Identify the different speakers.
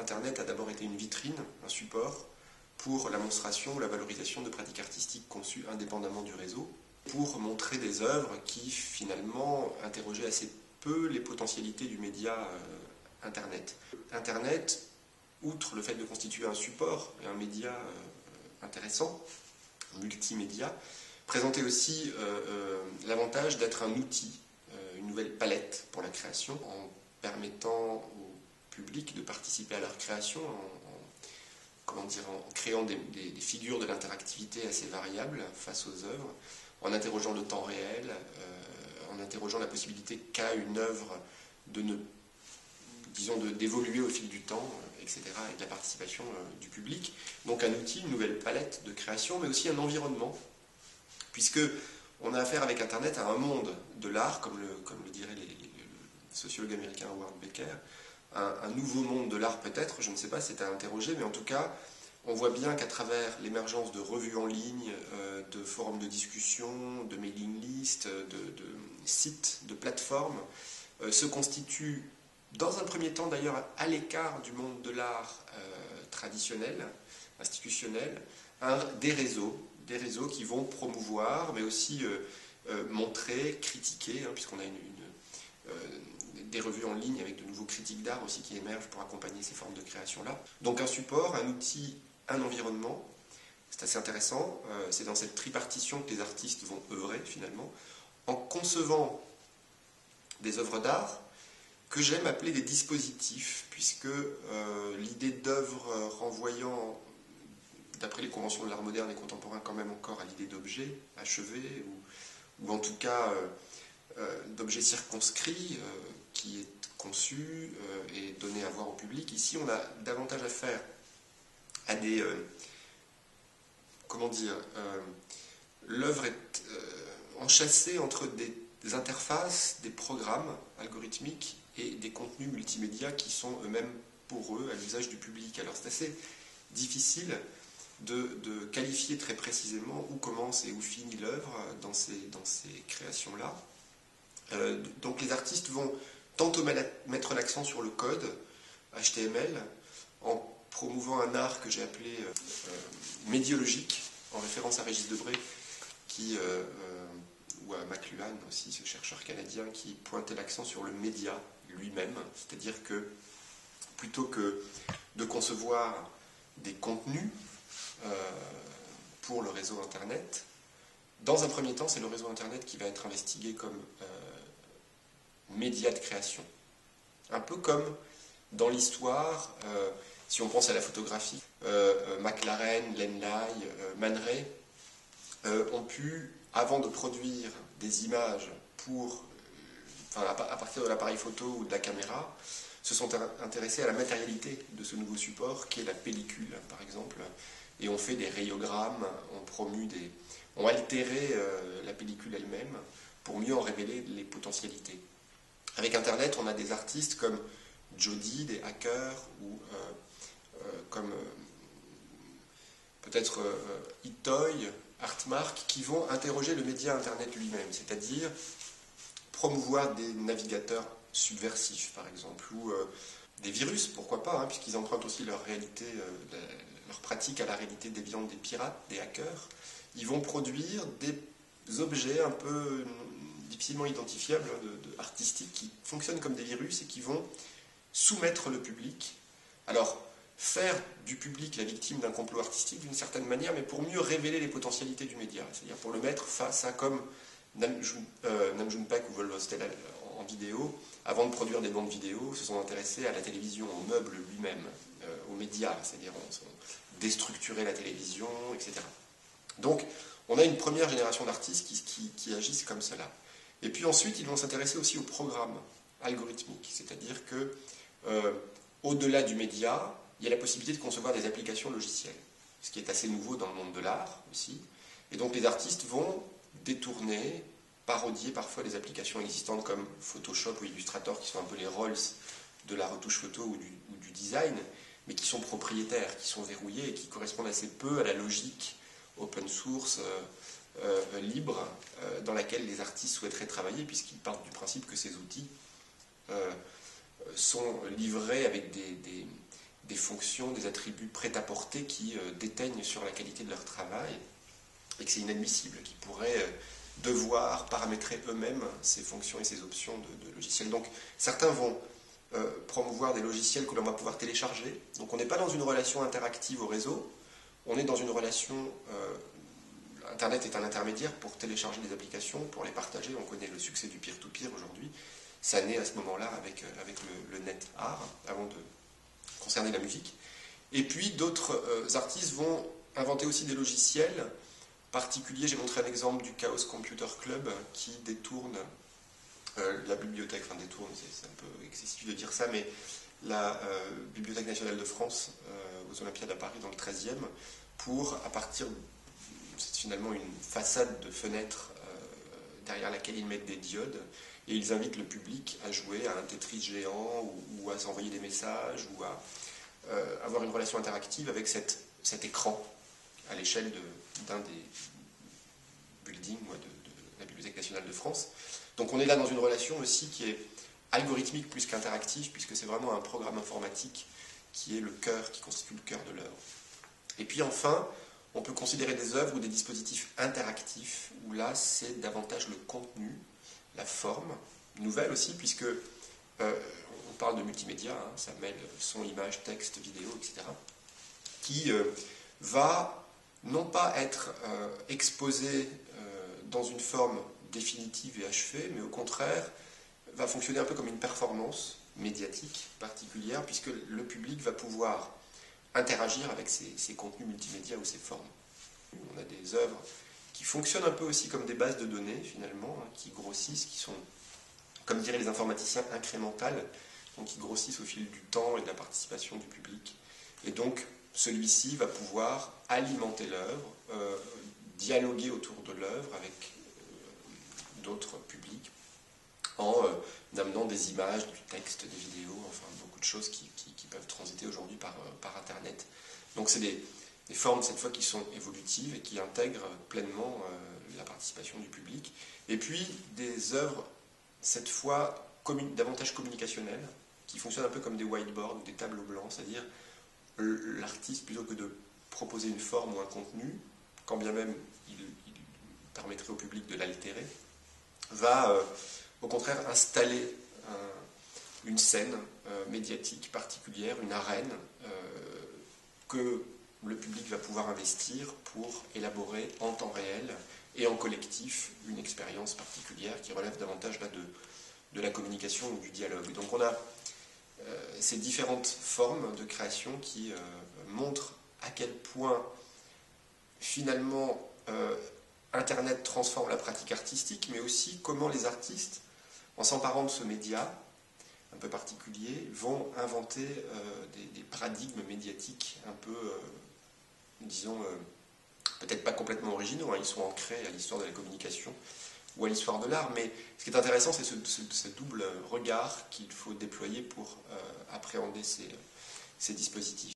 Speaker 1: Internet a d'abord été une vitrine, un support, pour la monstration ou la valorisation de pratiques artistiques conçues indépendamment du réseau, pour montrer des œuvres qui finalement interrogeaient assez peu les potentialités du média Internet. Internet, outre le fait de constituer un support et un média intéressant, multimédia, présentait aussi l'avantage d'être un outil, une nouvelle palette pour la création, en permettant au public de participer à leur création, en créant des figures de l'interactivité assez variables face aux œuvres, en interrogeant le temps réel, en interrogeant la possibilité qu'a une œuvre d'évoluer au fil du temps, etc., avec la participation du public. Donc un outil, une nouvelle palette de création, mais aussi un environnement, puisque on a affaire avec Internet à un monde de l'art, comme le dirait le sociologue américain Howard Becker, un nouveau monde de l'art peut-être, je ne sais pas, c'est à interroger, mais en tout cas, on voit bien qu'à travers l'émergence de revues en ligne, de forums de discussion, de mailing lists, de sites, de plateformes, se constitue, dans un premier temps d'ailleurs, à l'écart du monde de l'art traditionnel, institutionnel, des réseaux qui vont promouvoir, mais aussi montrer, critiquer, puisqu'on a des revues en ligne avec de nouveaux critiques d'art aussi qui émergent pour accompagner ces formes de création-là. Donc un support, un outil, un environnement, c'est assez intéressant. C'est dans cette tripartition que les artistes vont œuvrer finalement, en concevant des œuvres d'art que j'aime appeler des dispositifs, puisque l'idée d'œuvre renvoyant, d'après les conventions de l'art moderne et contemporain, quand même encore à l'idée d'objet achevé, ou en tout cas d'objet circonscrit, qui est conçu et donné à voir au public. Ici, on a davantage affaire à des... l'œuvre est enchâssée entre des interfaces, des programmes algorithmiques et des contenus multimédia qui sont eux-mêmes pour eux à l'usage du public. Alors c'est assez difficile de qualifier très précisément où commence et où finit l'œuvre dans ces créations-là. Donc les artistes vont tantôt mettre l'accent sur le code HTML en promouvant un art que j'ai appelé médiologique, en référence à Régis Debray, ou à McLuhan aussi, ce chercheur canadien qui pointait l'accent sur le média lui-même, c'est-à-dire que plutôt que de concevoir des contenus pour le réseau Internet, dans un premier temps, c'est le réseau Internet qui va être investigué comme média de création. Un peu comme dans l'histoire, si on pense à la photographie, McLaren, Len Lye, Man Ray ont pu, avant de produire des images à partir de l'appareil photo ou de la caméra, se sont intéressés à la matérialité de ce nouveau support qui est la pellicule, par exemple, et ont fait des rayogrammes, ont altéré la pellicule elle-même pour mieux en révéler les potentialités. Avec Internet, on a des artistes comme Jody, des hackers, ou comme peut-être Itoy, Artmark, qui vont interroger le média Internet lui-même, c'est-à-dire promouvoir des navigateurs subversifs, par exemple, ou des virus, pourquoi pas, puisqu'ils empruntent aussi leur réalité, leur pratique à la réalité déviante des pirates, des hackers. Ils vont produire des objets un peu difficilement identifiables, artistiques, qui fonctionnent comme des virus et qui vont soumettre le public. Alors, faire du public la victime d'un complot artistique d'une certaine manière, mais pour mieux révéler les potentialités du média, c'est-à-dire pour le mettre face à, comme Nam June Paik ou Volvostel en vidéo, avant de produire des bandes vidéo, se sont intéressés à la télévision, au meuble lui-même, aux médias, c'est-à-dire on déstructurait la télévision, etc. Donc, on a une première génération d'artistes qui agissent comme cela. Et puis ensuite, ils vont s'intéresser aussi aux programmes algorithmiques, c'est-à-dire que au-delà du média, il y a la possibilité de concevoir des applications logicielles, ce qui est assez nouveau dans le monde de l'art aussi. Et donc les artistes vont détourner, parodier parfois des applications existantes comme Photoshop ou Illustrator, qui sont un peu les Rolls de la retouche photo ou du design, mais qui sont propriétaires, qui sont verrouillés et qui correspondent assez peu à la logique open source, libre, dans laquelle les artistes souhaiteraient travailler, puisqu'ils partent du principe que ces outils sont livrés avec des fonctions, des attributs prêt-à-porter qui déteignent sur la qualité de leur travail, et que c'est inadmissible, qu'ils pourraient devoir paramétrer eux-mêmes ces fonctions et ces options de logiciels. Donc certains vont promouvoir des logiciels que l'on va pouvoir télécharger. Donc on n'est pas dans une relation interactive au réseau, on est dans une relation... Internet est un intermédiaire pour télécharger des applications, pour les partager. On connaît le succès du peer-to-peer aujourd'hui. Ça naît à ce moment-là avec le net art, avant de concerner la musique. Et puis d'autres artistes vont inventer aussi des logiciels particuliers. J'ai montré un exemple du Chaos Computer Club qui détourne la bibliothèque, enfin détourne, c'est un peu excessif de dire ça, mais la Bibliothèque nationale de France aux Olympiades à Paris dans le 13e, pour, à partir, c'est finalement une façade de fenêtre derrière laquelle ils mettent des diodes, et ils invitent le public à jouer à un Tetris géant, ou à s'envoyer des messages, ou à avoir une relation interactive avec cet écran à l'échelle d'un des buildings de la Bibliothèque nationale de France. Donc on est là dans une relation aussi qui est algorithmique plus qu'interactive, puisque c'est vraiment un programme informatique qui est le cœur, qui constitue le cœur de l'œuvre. Et puis enfin, on peut considérer des œuvres ou des dispositifs interactifs, où là c'est davantage le contenu, la forme, nouvelle aussi, puisque on parle de multimédia, hein, ça mêle son, image, texte, vidéo, etc., qui va non pas être exposé dans une forme définitive et achevée, mais au contraire va fonctionner un peu comme une performance médiatique particulière, puisque le public va pouvoir interagir avec ces contenus multimédia ou ces formes. On a des œuvres qui fonctionnent un peu aussi comme des bases de données, finalement, hein, qui grossissent, qui sont, comme diraient les informaticiens, incrémentales, donc qui grossissent au fil du temps et de la participation du public. Et donc, celui-ci va pouvoir alimenter l'œuvre, dialoguer autour de l'œuvre avec d'autres publics, en amenant des images, du texte, des vidéos, enfin beaucoup de choses qui peuvent transiter aujourd'hui par Internet. Donc c'est des formes cette fois qui sont évolutives et qui intègrent pleinement la participation du public. Et puis des œuvres cette fois davantage communicationnelles, qui fonctionnent un peu comme des whiteboards ou des tableaux blancs, c'est-à-dire l'artiste, plutôt que de proposer une forme ou un contenu, quand bien même il permettrait au public de l'altérer, va au contraire installer une scène médiatique particulière, une arène que le public va pouvoir investir pour élaborer en temps réel et en collectif une expérience particulière qui relève davantage là, de la communication ou du dialogue. Donc on a ces différentes formes de création qui montrent à quel point finalement Internet transforme la pratique artistique, mais aussi comment les artistes, en s'emparant de ce média un peu particulier, vont inventer des paradigmes médiatiques un peu, disons, peut-être pas complètement originaux, hein, ils sont ancrés à l'histoire de la communication ou à l'histoire de l'art, mais ce qui est intéressant, c'est ce double regard qu'il faut déployer pour appréhender ces dispositifs.